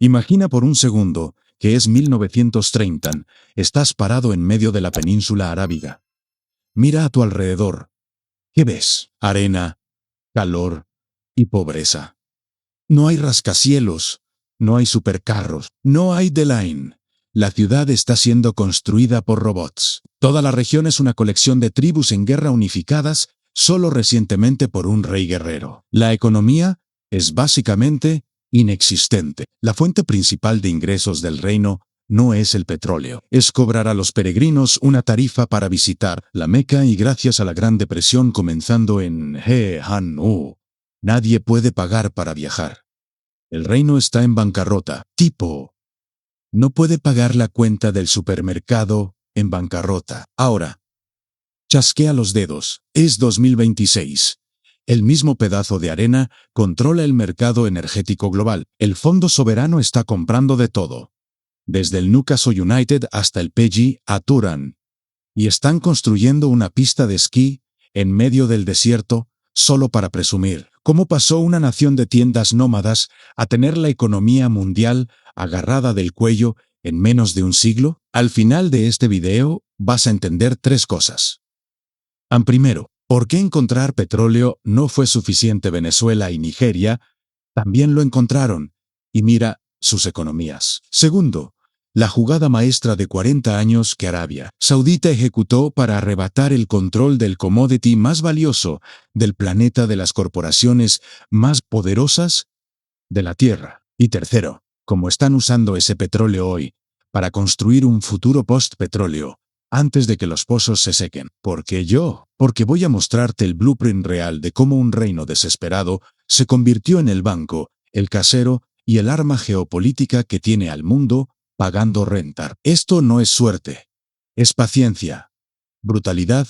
Imagina por un segundo que es 1930, estás parado en medio de la península arábiga. Mira a tu alrededor. ¿Qué ves? Arena, calor y pobreza. No hay rascacielos, no hay supercarros, no hay The Line. La ciudad está siendo construida por robots. Toda la región es una colección de tribus en guerra unificadas solo recientemente por un rey guerrero. La economía es básicamente inexistente. La fuente principal de ingresos del reino no es el petróleo. Es cobrar a los peregrinos una tarifa para visitar la Meca y gracias a la Gran Depresión comenzando en He-Han-U, nadie puede pagar para viajar. El reino está en bancarrota. Tipo, no puede pagar la cuenta del supermercado en bancarrota. Ahora, chasquea los dedos. Es 2026. El mismo pedazo de arena controla el mercado energético global. El Fondo Soberano está comprando de todo, desde el Newcastle United hasta el PGA Tour. Y están construyendo una pista de esquí en medio del desierto solo para presumir. ¿Cómo pasó una nación de tiendas nómadas a tener la economía mundial agarrada del cuello en menos de un siglo? Al final de este video vas a entender 3 cosas. Primero, ¿por qué encontrar petróleo no fue suficiente? Venezuela y Nigeria también lo encontraron, y mira sus economías. Segundo, la jugada maestra de 40 años que Arabia Saudita ejecutó para arrebatar el control del commodity más valioso del planeta de las corporaciones más poderosas de la Tierra. Y tercero, cómo están usando ese petróleo hoy para construir un futuro post-petróleo antes de que los pozos se sequen. ¿Por qué yo? Porque voy a mostrarte el blueprint real de cómo un reino desesperado se convirtió en el banco, el casero y el arma geopolítica que tiene al mundo pagando renta. Esto no es suerte, es paciencia, brutalidad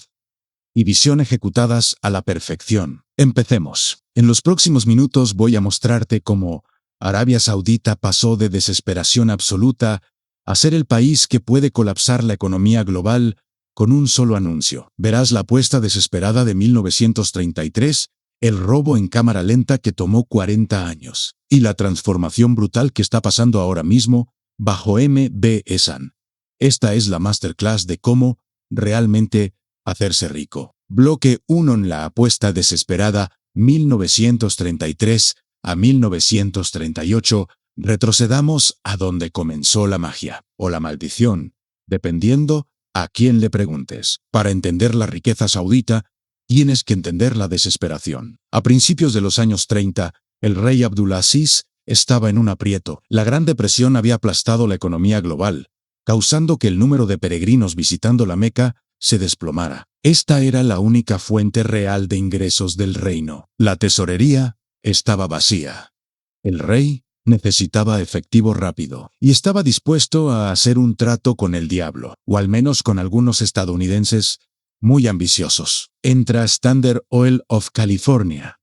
y visión ejecutadas a la perfección. Empecemos. En los próximos minutos voy a mostrarte cómo Arabia Saudita pasó de desesperación absoluta a ser el país que puede colapsar la economía global con un solo anuncio. Verás la apuesta desesperada de 1933, el robo en cámara lenta que tomó 40 años, y la transformación brutal que está pasando ahora mismo bajo MBSan. Esta es la masterclass de cómo realmente hacerse rico. Bloque 1 en la apuesta desesperada 1933 a 1938. Retrocedamos a donde comenzó la magia, o la maldición, dependiendo a quién le preguntes. Para entender la riqueza saudita, tienes que entender la desesperación. A principios de los años 30, el rey Abdulaziz estaba en un aprieto. La Gran Depresión había aplastado la economía global, causando que el número de peregrinos visitando la Meca se desplomara. Esta era la única fuente real de ingresos del reino. La tesorería estaba vacía. El rey necesitaba efectivo rápido y estaba dispuesto a hacer un trato con el diablo, o al menos con algunos estadounidenses muy ambiciosos. Entra Standard Oil of California.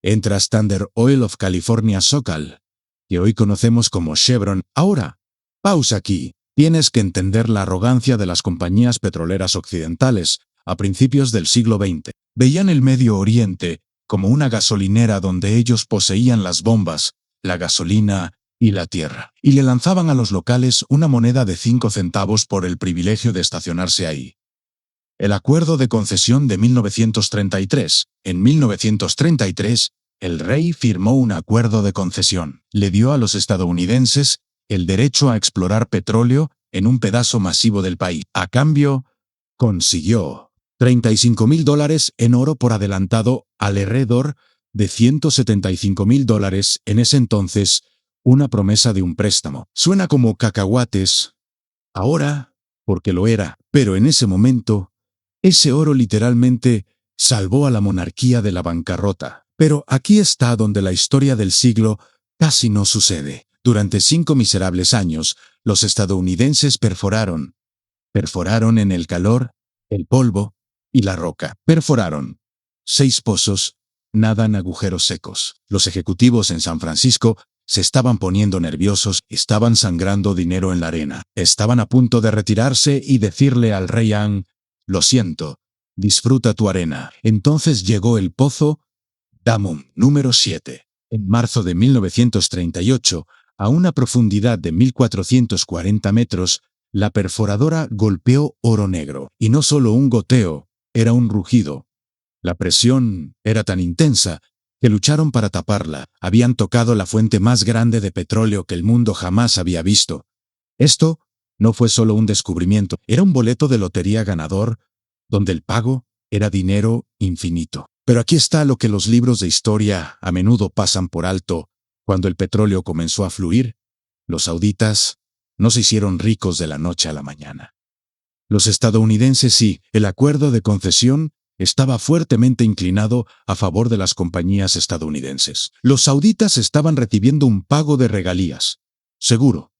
Entra Standard Oil of California SoCal, que hoy conocemos como Chevron. Ahora, pausa aquí. Tienes que entender la arrogancia de las compañías petroleras occidentales a principios del siglo XX. Veían el Medio Oriente como una gasolinera donde ellos poseían las bombas, la gasolina y la tierra, y le lanzaban a los locales una moneda de 5 centavos por el privilegio de estacionarse ahí. El Acuerdo de Concesión de 1933. En 1933, el rey firmó un acuerdo de concesión. Le dio a los estadounidenses el derecho a explorar petróleo en un pedazo masivo del país. A cambio, consiguió $35,000 en oro por adelantado, alrededor de $175,000 en ese entonces, una promesa de un préstamo. Suena como cacahuates ahora, porque lo era, pero en ese momento, ese oro literalmente salvó a la monarquía de la bancarrota. Pero aquí está donde la historia del siglo casi no sucede. Durante 5 miserables años, los estadounidenses perforaron en el calor, el polvo y la roca. Perforaron 6 pozos, nadan agujeros secos. Los ejecutivos en San Francisco se estaban poniendo nerviosos, estaban sangrando dinero en la arena. Estaban a punto de retirarse y decirle al rey Ang, lo siento, disfruta tu arena. Entonces llegó el pozo Damum número 7. En marzo de 1938, A una profundidad de 1440 metros, la perforadora golpeó oro negro. Y no solo un goteo, era un rugido. La presión era tan intensa que lucharon para taparla. Habían tocado la fuente más grande de petróleo que el mundo jamás había visto. Esto no fue solo un descubrimiento, era un boleto de lotería ganador, donde el pago era dinero infinito. Pero aquí está lo que los libros de historia a menudo pasan por alto. Cuando el petróleo comenzó a fluir, los sauditas no se hicieron ricos de la noche a la mañana. Los estadounidenses sí, el acuerdo de concesión estaba fuertemente inclinado a favor de las compañías estadounidenses. Los sauditas estaban recibiendo un pago de regalías, seguro,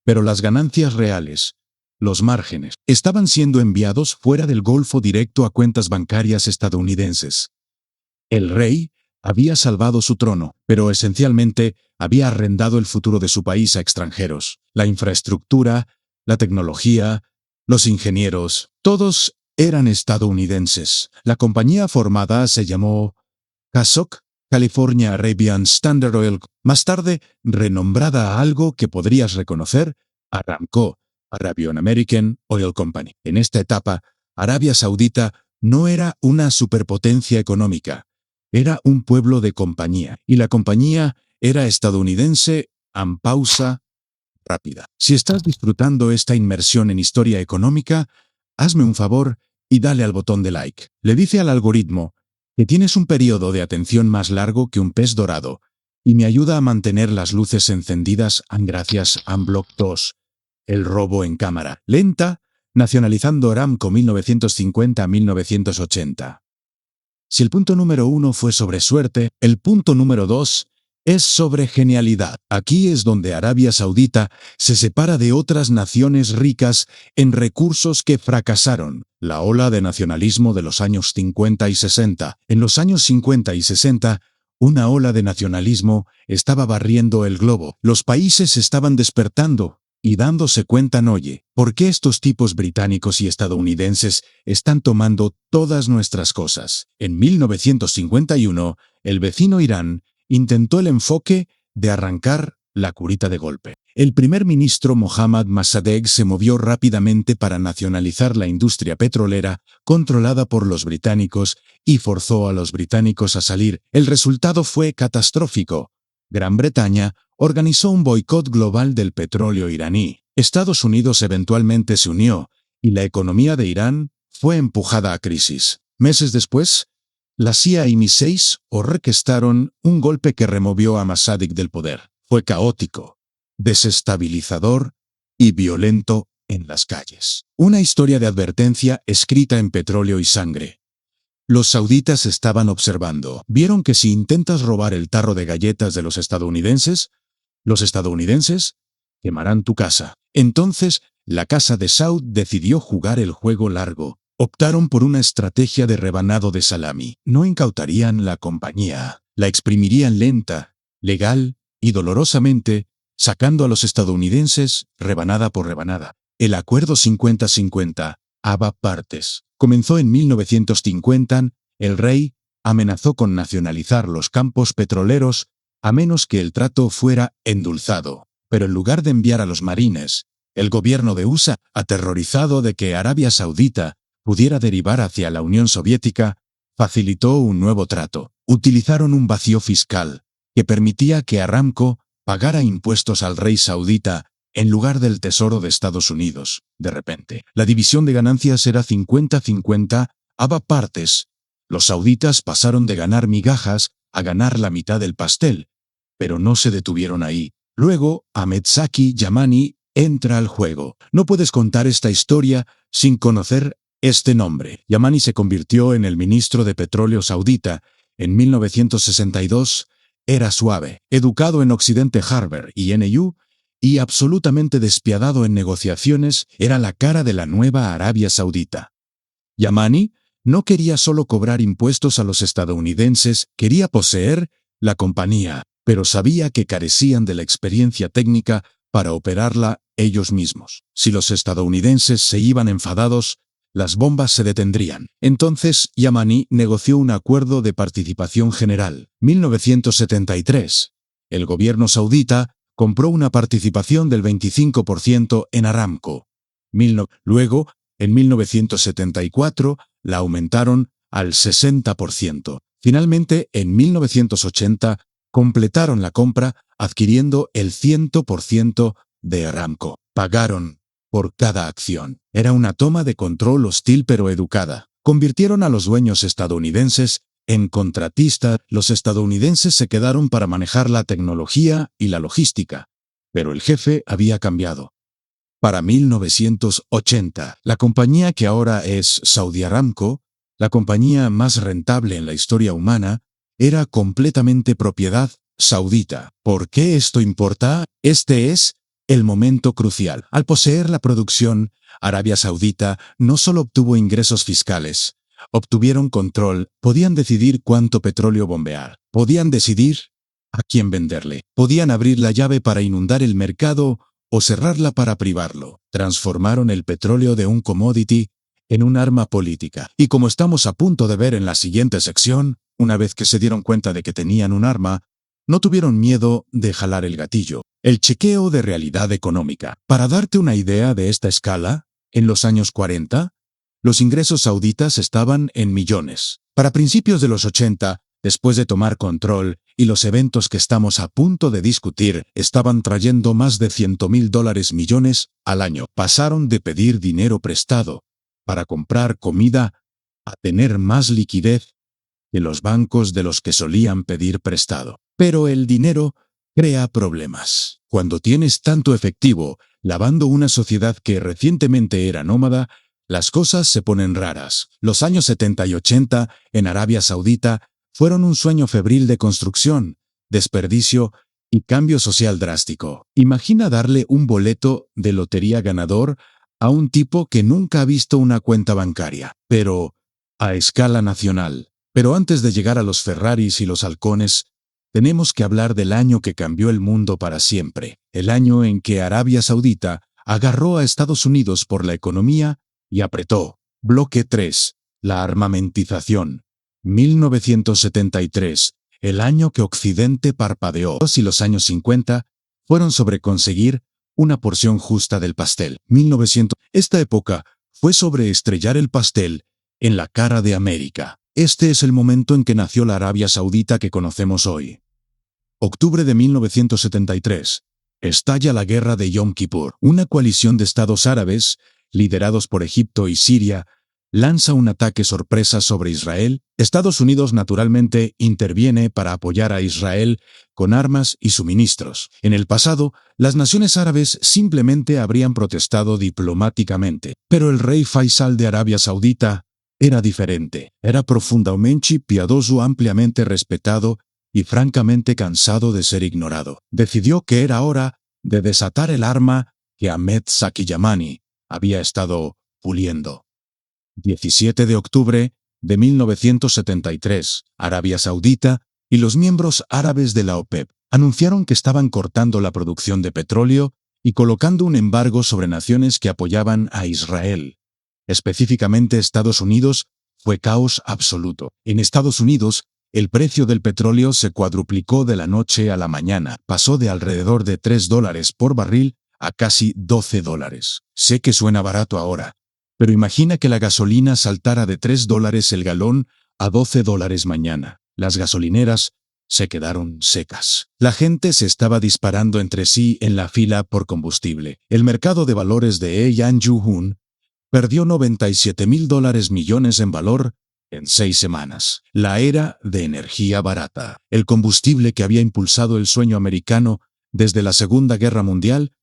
pero las ganancias reales, los márgenes, estaban siendo enviados fuera del Golfo directo a cuentas bancarias estadounidenses. El rey había salvado su trono, pero esencialmente había arrendado el futuro de su país a extranjeros. La infraestructura, la tecnología, los ingenieros, todos eran estadounidenses. La compañía formada se llamó CASOC, California Arabian Standard Oil, más tarde renombrada a algo que podrías reconocer, Aramco, Arabian American Oil Company. En esta etapa, Arabia Saudita no era una superpotencia económica, era un pueblo de compañía, y la compañía era estadounidense. Pausa rápida. Si estás disfrutando esta inmersión en historia económica, hazme un favor y dale al botón de like. Le dice al algoritmo que tienes un periodo de atención más largo que un pez dorado y me ayuda a mantener las luces encendidas gracias a Unblock 2. El robo en cámara lenta, nacionalizando Aramco 1950 a 1980. Si el punto número 1 fue sobre suerte, el punto número 2 es sobre genialidad. Aquí es donde Arabia Saudita se separa de otras naciones ricas en recursos que fracasaron. La ola de nacionalismo de los años 50 y 60. En los años 50 y 60, una ola de nacionalismo estaba barriendo el globo. Los países estaban despertando y dándose cuenta, oye, ¿por qué estos tipos británicos y estadounidenses están tomando todas nuestras cosas? En 1951, el vecino Irán intentó el enfoque de arrancar la curita de golpe. El primer ministro Mohammad Mossadegh se movió rápidamente para nacionalizar la industria petrolera controlada por los británicos y forzó a los británicos a salir. El resultado fue catastrófico. Gran Bretaña organizó un boicot global del petróleo iraní. Estados Unidos eventualmente se unió y la economía de Irán fue empujada a crisis. Meses después, la CIA y MI6 orquestaron un golpe que removió a Mossadegh del poder. Fue caótico, desestabilizador y violento en las calles. Una historia de advertencia escrita en petróleo y sangre. Los sauditas estaban observando. Vieron que si intentas robar el tarro de galletas de los estadounidenses quemarán tu casa. Entonces, la casa de Saud decidió jugar el juego largo. Optaron por una estrategia de rebanado de salami. No incautarían la compañía, la exprimirían lenta, legal y dolorosamente, sacando a los estadounidenses rebanada por rebanada. El acuerdo 50-50, ABA partes, comenzó en 1950. El rey amenazó con nacionalizar los campos petroleros a menos que el trato fuera endulzado. Pero en lugar de enviar a los marines, el gobierno de USA, aterrorizado de que Arabia Saudita pudiera derivar hacia la Unión Soviética, facilitó un nuevo trato. Utilizaron un vacío fiscal que permitía que Aramco pagara impuestos al rey saudita en lugar del Tesoro de Estados Unidos. De repente, la división de ganancias era 50-50, ABA partes. Los sauditas pasaron de ganar migajas a ganar la mitad del pastel, pero no se detuvieron ahí. Luego, Ahmed Zaki Yamani entra al juego. No puedes contar esta historia sin conocer este nombre. Yamani se convirtió en el ministro de Petróleo saudita. En 1962, era suave, educado en Occidente Harvard y NU, y absolutamente despiadado en negociaciones, era la cara de la nueva Arabia Saudita. Yamani no quería solo cobrar impuestos a los estadounidenses, quería poseer la compañía, pero sabía que carecían de la experiencia técnica para operarla ellos mismos. Si los estadounidenses se iban enfadados, las bombas se detendrían. Entonces, Yamani negoció un acuerdo de participación general. 1973. El gobierno saudita compró una participación del 25% en Aramco. Luego, en 1974, la aumentaron al 60%. Finalmente, en 1980, completaron la compra adquiriendo el 100% de Aramco. Pagaron por cada acción. Era una toma de control hostil pero educada. Convirtieron a los dueños estadounidenses en contratistas. Los estadounidenses se quedaron para manejar la tecnología y la logística, pero el jefe había cambiado. Para 1980, la compañía que ahora es Saudi Aramco, la compañía más rentable en la historia humana, era completamente propiedad saudita. ¿Por qué esto importa? Este es el momento crucial. Al poseer la producción, Arabia Saudita no solo obtuvo ingresos fiscales, obtuvieron control, podían decidir cuánto petróleo bombear, podían decidir a quién venderle, podían abrir la llave para inundar el mercado o cerrarla para privarlo. Transformaron el petróleo de un commodity en un arma política. Y como estamos a punto de ver en la siguiente sección, una vez que se dieron cuenta de que tenían un arma, no tuvieron miedo de jalar el gatillo. El chequeo de realidad económica. Para darte una idea de esta escala, en los años 40, los ingresos sauditas estaban en millones. Para principios de los 80, después de tomar control, y los eventos que estamos a punto de discutir estaban trayendo más de $100.000 millones al año. Pasaron de pedir dinero prestado para comprar comida a tener más liquidez que los bancos de los que solían pedir prestado. Pero el dinero crea problemas. Cuando tienes tanto efectivo, lavando una sociedad que recientemente era nómada, las cosas se ponen raras. Los años 70 y 80 en Arabia Saudita fueron un sueño febril de construcción, desperdicio y cambio social drástico. Imagina darle un boleto de lotería ganador a un tipo que nunca ha visto una cuenta bancaria, pero a escala nacional. Pero antes de llegar a los Ferraris y los halcones, tenemos que hablar del año que cambió el mundo para siempre, el año en que Arabia Saudita agarró a Estados Unidos por la economía y apretó. Bloque 3. La armamentización. 1973, el año que Occidente parpadeó. Y los años 50 fueron sobre conseguir una porción justa del pastel. 1900. Esta época fue sobre estrellar el pastel en la cara de América. Este es el momento en que nació la Arabia Saudita que conocemos hoy. Octubre de 1973. Estalla la guerra de Yom Kippur. Una coalición de estados árabes, liderados por Egipto y Siria, lanza un ataque sorpresa sobre Israel. Estados Unidos naturalmente interviene para apoyar a Israel con armas y suministros. En el pasado, las naciones árabes simplemente habrían protestado diplomáticamente, pero el rey Faisal de Arabia Saudita era diferente. Era profundamente piadoso, ampliamente respetado y francamente cansado de ser ignorado. Decidió que era hora de desatar el arma que Ahmed Zaki Yamani había estado puliendo. 17 de octubre de 1973, Arabia Saudita y los miembros árabes de la OPEP anunciaron que estaban cortando la producción de petróleo y colocando un embargo sobre naciones que apoyaban a Israel. Específicamente Estados Unidos. Fue caos absoluto. En Estados Unidos, el precio del petróleo se cuadruplicó de la noche a la mañana. Pasó de alrededor de $3 por barril a casi $12. Sé que suena barato ahora, pero imagina que la gasolina saltara de $3 el galón a $12 mañana. Las gasolineras se quedaron secas. La gente se estaba disparando entre sí en la fila por combustible. El mercado de valores de Yan-Ju-Hun perdió $97.000 millones en valor en 6 semanas. La era de energía barata. El combustible que había impulsado el sueño americano desde la Segunda Guerra Mundial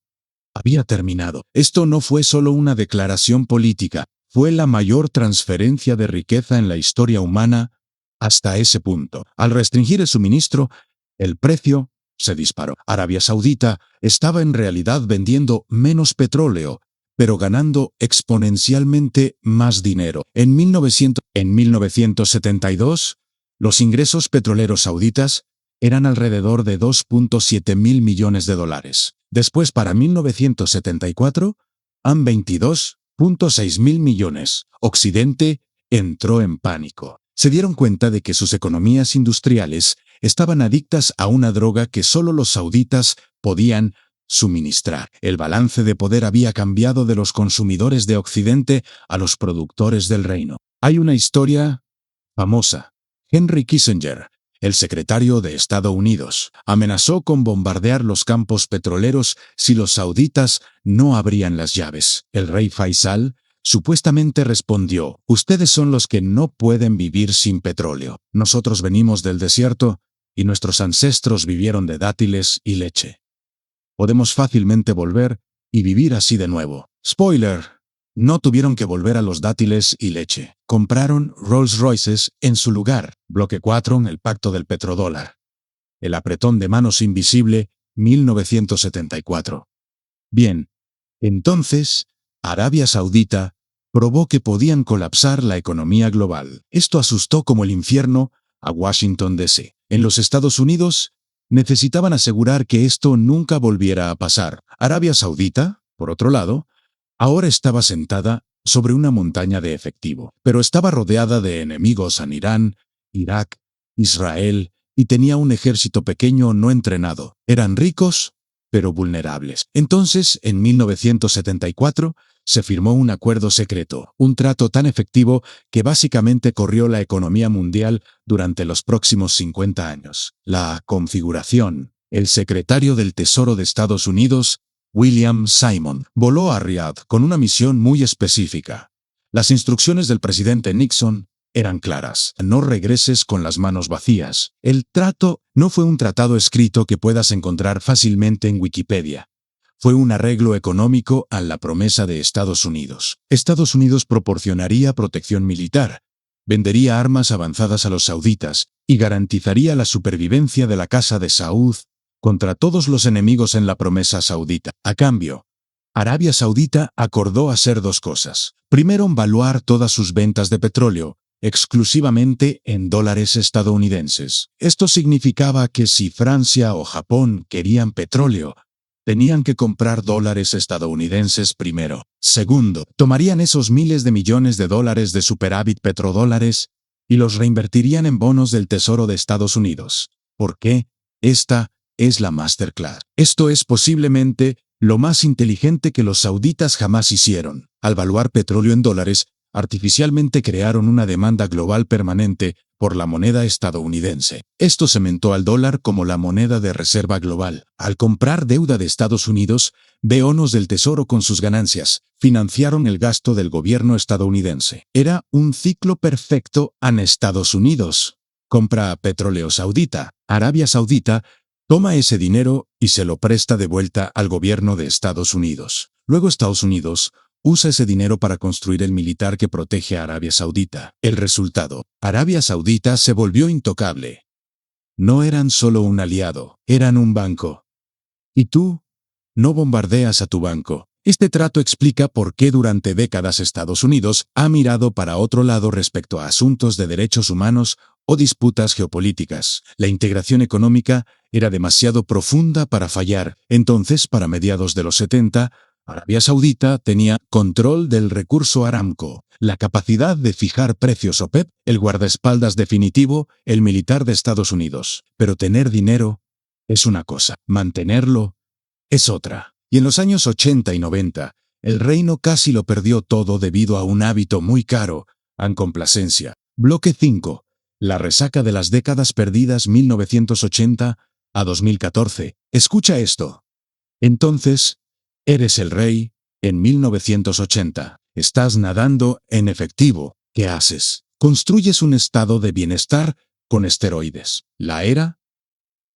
había terminado. Esto no fue solo una declaración política, fue la mayor transferencia de riqueza en la historia humana hasta ese punto. Al restringir el suministro, el precio se disparó. Arabia Saudita estaba en realidad vendiendo menos petróleo, pero ganando exponencialmente más dinero. En 1972, los ingresos petroleros sauditas eran alrededor de $2.7 mil millones. Después, para 1974, han $22.6 mil millones. Occidente entró en pánico. Se dieron cuenta de que sus economías industriales estaban adictas a una droga que solo los sauditas podían suministrar. El balance de poder había cambiado de los consumidores de Occidente a los productores del reino. Hay una historia famosa. Henry Kissinger, el secretario de Estados Unidos, amenazó con bombardear los campos petroleros si los sauditas no abrían las llaves. El rey Faisal supuestamente respondió: ustedes son los que no pueden vivir sin petróleo. Nosotros venimos del desierto y nuestros ancestros vivieron de dátiles y leche. Podemos fácilmente volver y vivir así de nuevo. Spoiler: no tuvieron que volver a los dátiles y leche. Compraron Rolls Royces en su lugar. Bloque 4, el pacto del petrodólar. El apretón de manos invisible, 1974. Bien, entonces, Arabia Saudita probó que podían colapsar la economía global. Esto asustó como el infierno a Washington, D.C. En los Estados Unidos, necesitaban asegurar que esto nunca volviera a pasar. Arabia Saudita, por otro lado, ahora estaba sentada sobre una montaña de efectivo, pero estaba rodeada de enemigos en Irán, Irak, Israel, y tenía un ejército pequeño no entrenado. Eran ricos, pero vulnerables. Entonces, en 1974, se firmó un acuerdo secreto, un trato tan efectivo que básicamente corrió la economía mundial durante los próximos 50 años. La configuración. El secretario del Tesoro de Estados Unidos, William Simon, voló a Riad con una misión muy específica. Las instrucciones del presidente Nixon eran claras: no regreses con las manos vacías. El trato no fue un tratado escrito que puedas encontrar fácilmente en Wikipedia. Fue un arreglo económico a la promesa de Estados Unidos. Estados Unidos proporcionaría protección militar, vendería armas avanzadas a los sauditas y garantizaría la supervivencia de la Casa de Saud contra todos los enemigos en la promesa saudita. A cambio, Arabia Saudita acordó hacer dos cosas. Primero, valuar todas sus ventas de petróleo exclusivamente en dólares estadounidenses. Esto significaba que si Francia o Japón querían petróleo, tenían que comprar dólares estadounidenses primero. Segundo, tomarían esos miles de millones de dólares de superávit petrodólares y los reinvertirían en bonos del Tesoro de Estados Unidos. ¿Por qué? Esta es la masterclass. Esto es posiblemente lo más inteligente que los sauditas jamás hicieron. Al valuar petróleo en dólares, artificialmente crearon una demanda global permanente por la moneda estadounidense. Esto cementó al dólar como la moneda de reserva global. Al comprar deuda de Estados Unidos, bonos del Tesoro con sus ganancias financiaron el gasto del gobierno estadounidense. Era un ciclo perfecto en Estados Unidos. Compra petróleo saudita. Arabia Saudita toma ese dinero y se lo presta de vuelta al gobierno de Estados Unidos. Luego Estados Unidos usa ese dinero para construir el militar que protege a Arabia Saudita. El resultado: Arabia Saudita se volvió intocable. No eran solo un aliado, eran un banco. ¿Y tú? No bombardeas a tu banco. Este trato explica por qué durante décadas Estados Unidos ha mirado para otro lado respecto a asuntos de derechos humanos o disputas geopolíticas. La integración económica era demasiado profunda para fallar. Entonces, para mediados de los 70, Arabia Saudita tenía control del recurso Aramco, la capacidad de fijar precios OPEP, el guardaespaldas definitivo, el militar de Estados Unidos. Pero tener dinero es una cosa, mantenerlo es otra. Y en los años 80 y 90, el reino casi lo perdió todo debido a un hábito muy caro, en complacencia. Bloque 5. La resaca de las décadas perdidas 1980 a 2014. Escucha esto. Entonces, eres el rey, en 1980. Estás nadando en efectivo. ¿Qué haces? Construyes un estado de bienestar con esteroides. La era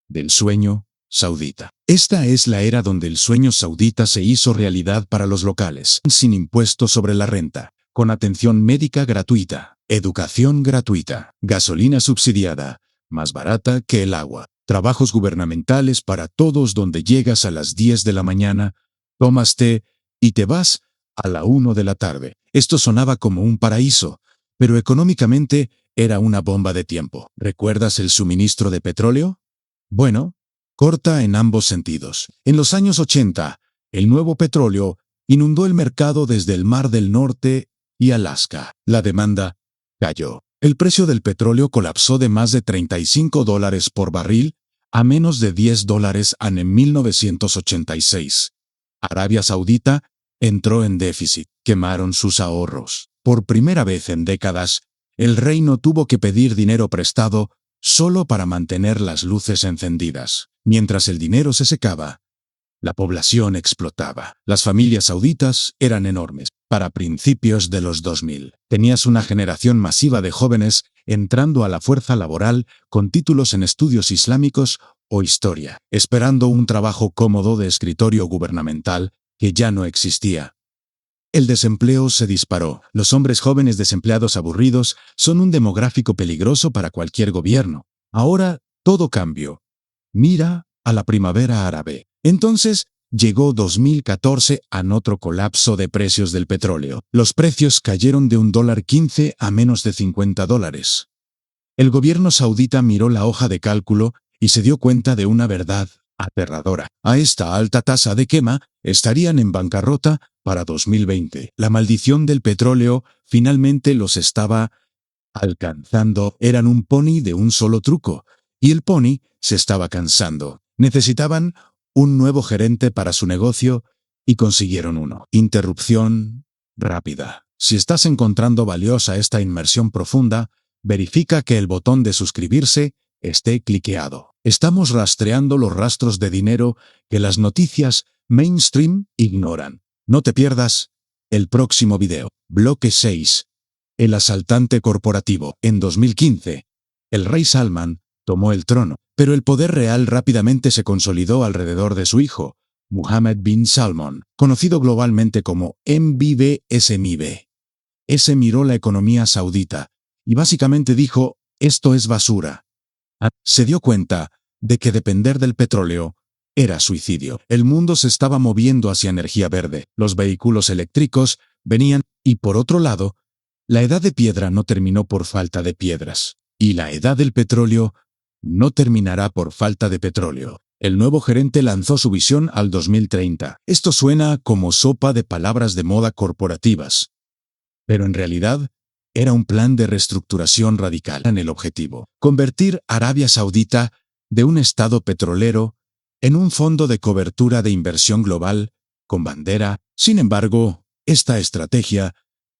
del sueño saudita. Esta es la era donde el sueño saudita se hizo realidad para los locales, sin impuestos sobre la renta, con atención médica gratuita, educación gratuita, gasolina subsidiada, más barata que el agua, trabajos gubernamentales para todos donde llegas a las 10 de la mañana, tomas té y te vas a la 1 de la tarde. Esto sonaba como un paraíso, pero económicamente era una bomba de tiempo. ¿Recuerdas el suministro de petróleo? Bueno, corta en ambos sentidos. En los años 80, el nuevo petróleo inundó el mercado desde el Mar del Norte y Alaska. La demanda cayó. El precio del petróleo colapsó de más de $35 por barril a menos de $10 en 1986. Arabia Saudita entró en déficit, quemaron sus ahorros. Por primera vez en décadas, el reino tuvo que pedir dinero prestado solo para mantener las luces encendidas. Mientras el dinero se secaba, la población explotaba. Las familias sauditas eran enormes. Para principios de los 2000, tenías una generación masiva de jóvenes entrando a la fuerza laboral con títulos en estudios islámicos o historia, esperando un trabajo cómodo de escritorio gubernamental que ya no existía. El desempleo se disparó. Los hombres jóvenes desempleados aburridos son un demográfico peligroso para cualquier gobierno. Ahora todo cambió. Mira a la primavera árabe. Entonces llegó 2014 a otro colapso de precios del petróleo. Los precios cayeron de $1.15 a menos de $50. El gobierno saudita miró la hoja de cálculo y se dio cuenta de una verdad aterradora. A esta alta tasa de quema, estarían en bancarrota para 2020. La maldición del petróleo finalmente los estaba alcanzando. Eran un pony de un solo truco, y el pony se estaba cansando. Necesitaban un nuevo gerente para su negocio y consiguieron uno. Interrupción rápida. Si estás encontrando valiosa esta inmersión profunda, verifica que el botón de suscribirse esté cliqueado. Estamos rastreando los rastros de dinero que las noticias mainstream ignoran. No te pierdas el próximo video. Bloque 6. El asaltante corporativo. En 2015, el rey Salman tomó el trono, pero el poder real rápidamente se consolidó alrededor de su hijo, Mohammed bin Salman, conocido globalmente como MBS. Ese miró la economía saudita y básicamente dijo, esto es basura. Se dio cuenta de que depender del petróleo era suicidio. El mundo se estaba moviendo hacia energía verde. Los vehículos eléctricos venían y por otro lado, la edad de piedra no terminó por falta de piedras. Y la edad del petróleo no terminará por falta de petróleo. El nuevo gerente lanzó su visión al 2030. Esto suena como sopa de palabras de moda corporativas. Pero en realidad, era un plan de reestructuración radical en el objetivo. Convertir Arabia Saudita de un estado petrolero en un fondo de cobertura de inversión global con bandera. Sin embargo, esta estrategia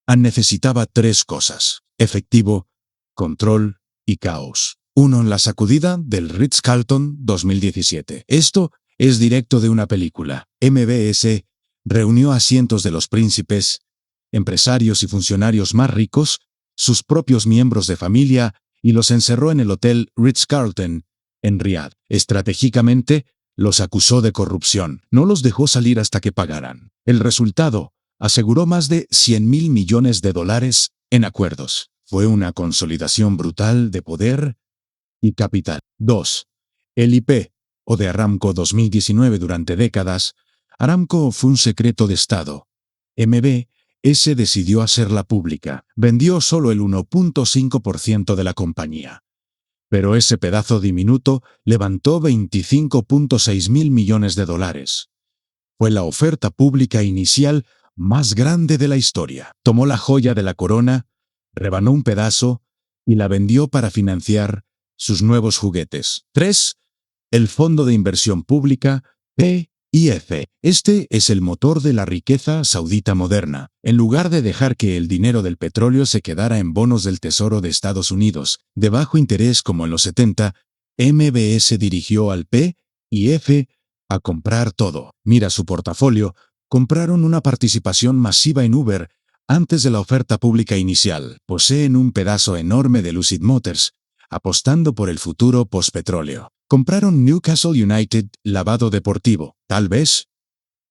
necesitaba tres cosas: efectivo, control y caos. Uno, la sacudida del Ritz-Carlton 2017. Esto es directo de una película. MBS reunió a cientos de los príncipes, empresarios y funcionarios más ricos, sus propios miembros de familia, y los encerró en el hotel Ritz-Carlton, en Riad. Estratégicamente, los acusó de corrupción. No los dejó salir hasta que pagaran. El resultado, aseguró más de $100.000 millones en acuerdos. Fue una consolidación brutal de poder y capital. 2. El IP, o de Aramco 2019. Durante décadas, Aramco fue un secreto de Estado. MBS decidió hacerla pública. Vendió solo el 1.5% de la compañía. Pero ese pedazo diminuto levantó $25.6 mil millones. Fue la oferta pública inicial más grande de la historia. Tomó la joya de la corona, rebanó un pedazo y la vendió para financiar sus nuevos juguetes. 3. El Fondo de Inversión Pública, PIF. Este es el motor de la riqueza saudita moderna. En lugar de dejar que el dinero del petróleo se quedara en bonos del Tesoro de Estados Unidos, de bajo interés como en los 70, MBS dirigió al PIF a comprar todo. Mira su portafolio. Compraron una participación masiva en Uber antes de la oferta pública inicial. Poseen un pedazo enorme de Lucid Motors, apostando por el futuro postpetróleo. Compraron Newcastle United, lavado deportivo. Tal vez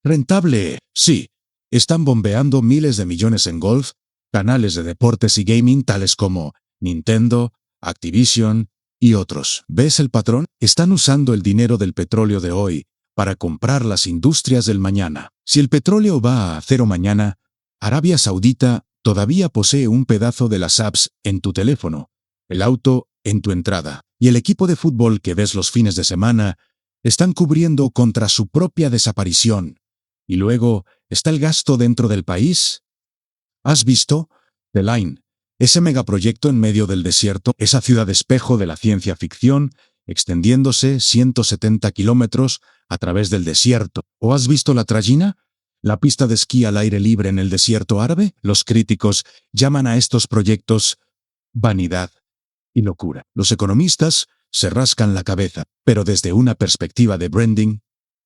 rentable. Sí. Están bombeando miles de millones en golf, canales de deportes y gaming tales como Nintendo, Activision y otros. ¿Ves el patrón? Están usando el dinero del petróleo de hoy para comprar las industrias del mañana. Si el petróleo va a cero mañana, Arabia Saudita todavía posee un pedazo de las apps en tu teléfono, el auto en tu entrada, y el equipo de fútbol que ves los fines de semana están cubriendo contra su propia desaparición. Y luego está el gasto dentro del país. ¿Has visto? The Line, Ese megaproyecto en medio del desierto, esa ciudad espejo de la ciencia ficción, extendiéndose 170 kilómetros a través del desierto. ¿O has visto la Trajina? ¿La pista de esquí al aire libre en el desierto árabe? Los críticos llaman a estos proyectos vanidad y locura. Los economistas se rascan la cabeza, pero desde una perspectiva de branding,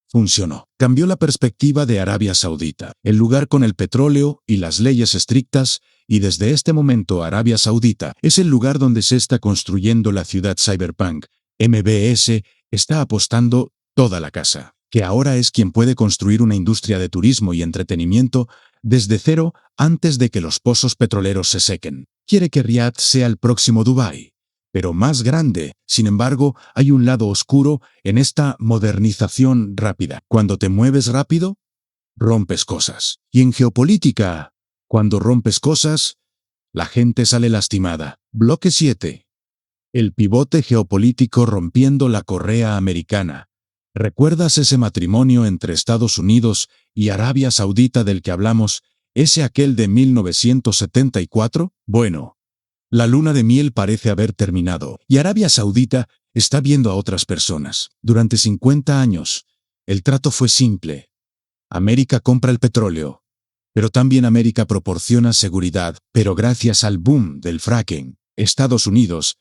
funcionó. Cambió la perspectiva de Arabia Saudita, el lugar con el petróleo y las leyes estrictas, y desde este momento Arabia Saudita es el lugar donde se está construyendo la ciudad cyberpunk. MBS está apostando toda la casa, que ahora es quien puede construir una industria de turismo y entretenimiento desde cero antes de que los pozos petroleros se sequen. Quiere que Riad sea el próximo Dubái, pero más grande. Sin embargo, hay un lado oscuro en esta modernización rápida. Cuando te mueves rápido, rompes cosas. Y en geopolítica, cuando rompes cosas, la gente sale lastimada. Bloque 7. El pivote geopolítico rompiendo la correa americana. ¿Recuerdas ese matrimonio entre Estados Unidos y Arabia Saudita del que hablamos? ¿Ese aquel de 1974? Bueno, la luna de miel parece haber terminado, y Arabia Saudita está viendo a otras personas. Durante 50 años, el trato fue simple. América compra el petróleo, pero también América proporciona seguridad. Pero gracias al boom del fracking, Estados Unidos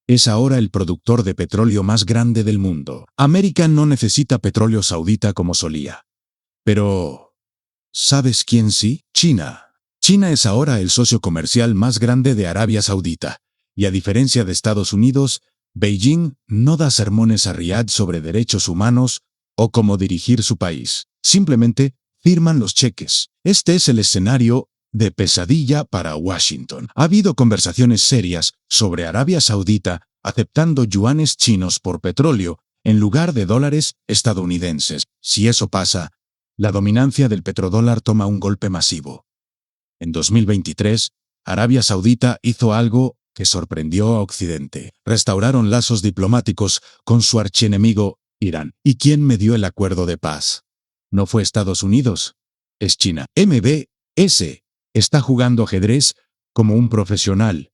es ahora el productor de petróleo más grande del mundo. América no necesita petróleo saudita como solía. Pero, ¿sabes quién sí? China. China es ahora el socio comercial más grande de Arabia Saudita, y a diferencia de Estados Unidos, Beijing no da sermones a Riad sobre derechos humanos o cómo dirigir su país. Simplemente firman los cheques. Este es el escenario de pesadilla para Washington. Ha habido conversaciones serias sobre Arabia Saudita aceptando yuanes chinos por petróleo en lugar de dólares estadounidenses. Si eso pasa, la dominancia del petrodólar toma un golpe masivo. En 2023, Arabia Saudita hizo algo que sorprendió a Occidente. Restauraron lazos diplomáticos con su archienemigo, Irán. ¿Y quién medió el acuerdo de paz? No fue Estados Unidos, es China. MBS está jugando ajedrez como un profesional.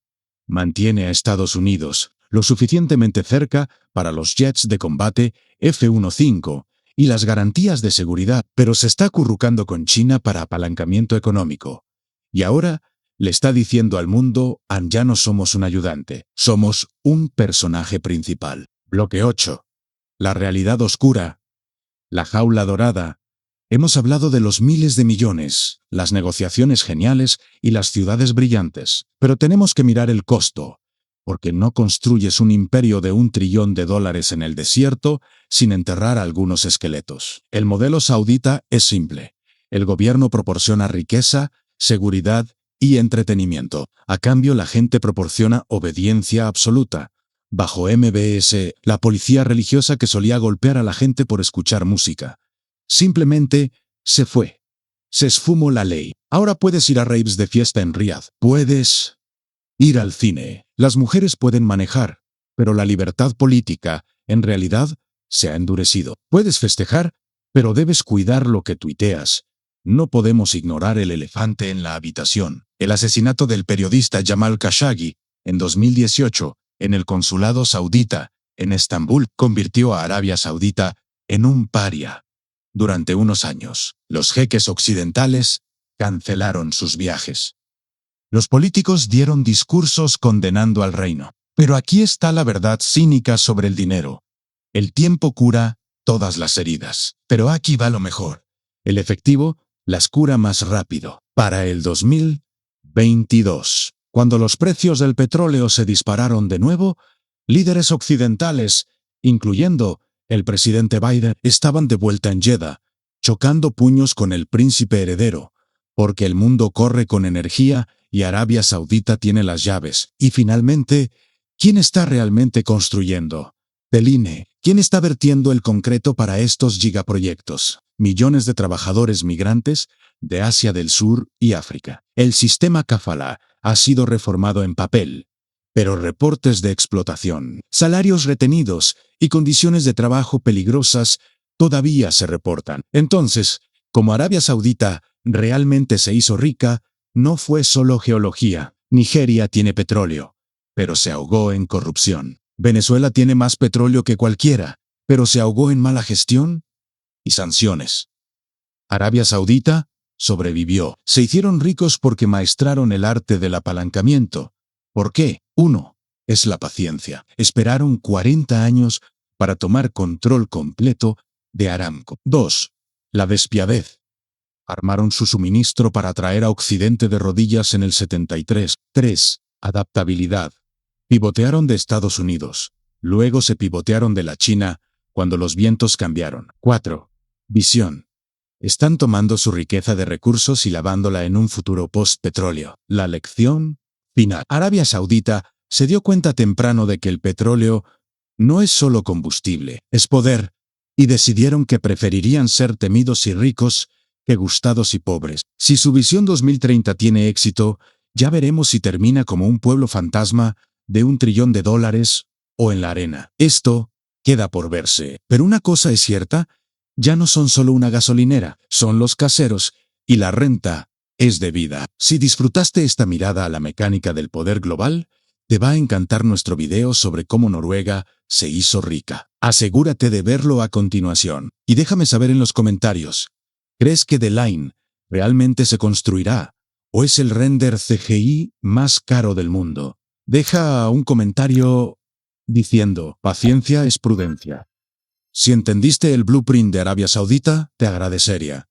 Mantiene a Estados Unidos lo suficientemente cerca para los jets de combate F-15 y las garantías de seguridad, pero se está acurrucando con China para apalancamiento económico. Y ahora le está diciendo al mundo, ya no somos un ayudante, somos un personaje principal. Bloque 8. La realidad oscura. La jaula dorada. Hemos hablado de los miles de millones, las negociaciones geniales y las ciudades brillantes, pero tenemos que mirar el costo, porque no construyes un imperio de $1 trillón en el desierto sin enterrar algunos esqueletos. El modelo saudita es simple. El gobierno proporciona riqueza, seguridad y entretenimiento. A cambio, la gente proporciona obediencia absoluta. Bajo MBS, la policía religiosa que solía golpear a la gente por escuchar música simplemente se fue. Se esfumó la ley. Ahora puedes ir a raves de fiesta en Riad. Puedes ir al cine. Las mujeres pueden manejar, pero la libertad política, en realidad, se ha endurecido. Puedes festejar, pero debes cuidar lo que tuiteas. No podemos ignorar el elefante en la habitación. El asesinato del periodista Jamal Khashoggi, en 2018, en el consulado saudita, en Estambul, convirtió a Arabia Saudita en un paria. Durante unos años, los jeques occidentales cancelaron sus viajes. Los políticos dieron discursos condenando al reino. Pero aquí está la verdad cínica sobre el dinero. El tiempo cura todas las heridas. Pero aquí va lo mejor. El efectivo las cura más rápido. Para el 2022, cuando los precios del petróleo se dispararon de nuevo, líderes occidentales, incluyendo el presidente Biden, estaban de vuelta en Jeddah, chocando puños con el príncipe heredero, porque el mundo corre con energía y Arabia Saudita tiene las llaves. Y finalmente, ¿quién está realmente construyendo? Peline, ¿quién está vertiendo el concreto para estos gigaproyectos? Millones de trabajadores migrantes de Asia del Sur y África. El sistema Kafala ha sido reformado en papel, pero reportes de explotación, salarios retenidos y condiciones de trabajo peligrosas todavía se reportan. Entonces, como Arabia Saudita realmente se hizo rica, no fue solo geología, Nigeria tiene petróleo, pero se ahogó en corrupción. Venezuela tiene más petróleo que cualquiera, pero se ahogó en mala gestión y sanciones. Arabia Saudita sobrevivió. Se hicieron ricos porque maestraron el arte del apalancamiento. ¿Por qué? 1. Es la paciencia. Esperaron 40 años para tomar control completo de Aramco. 2. La despiadez. Armaron su suministro para traer a Occidente de rodillas en el 73. 3. Adaptabilidad. Pivotearon de Estados Unidos. Luego se pivotearon de la China cuando los vientos cambiaron. 4. Visión. Están tomando su riqueza de recursos y lavándola en un futuro post-petróleo. La lección final. Arabia Saudita se dio cuenta temprano de que el petróleo no es solo combustible, es poder, y decidieron que preferirían ser temidos y ricos que gustados y pobres. Si su visión 2030 tiene éxito, ya veremos si termina como un pueblo fantasma de $1 trillón o en la arena. Esto queda por verse. Pero una cosa es cierta, ya no son solo una gasolinera, son los caseros, y la renta es debida. Si disfrutaste esta mirada a la mecánica del poder global, te va a encantar nuestro video sobre cómo Noruega se hizo rica. Asegúrate de verlo a continuación. Y déjame saber en los comentarios, ¿crees que The Line realmente se construirá? ¿O es el render CGI más caro del mundo? Deja un comentario diciendo, paciencia es prudencia. Si entendiste el blueprint de Arabia Saudita, te agradecería.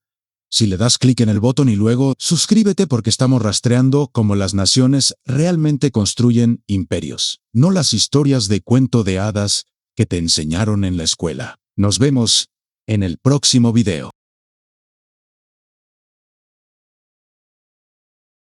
Si le das clic en el botón y luego, suscríbete porque estamos rastreando cómo las naciones realmente construyen imperios, no las historias de cuento de hadas que te enseñaron en la escuela. Nos vemos en el próximo video.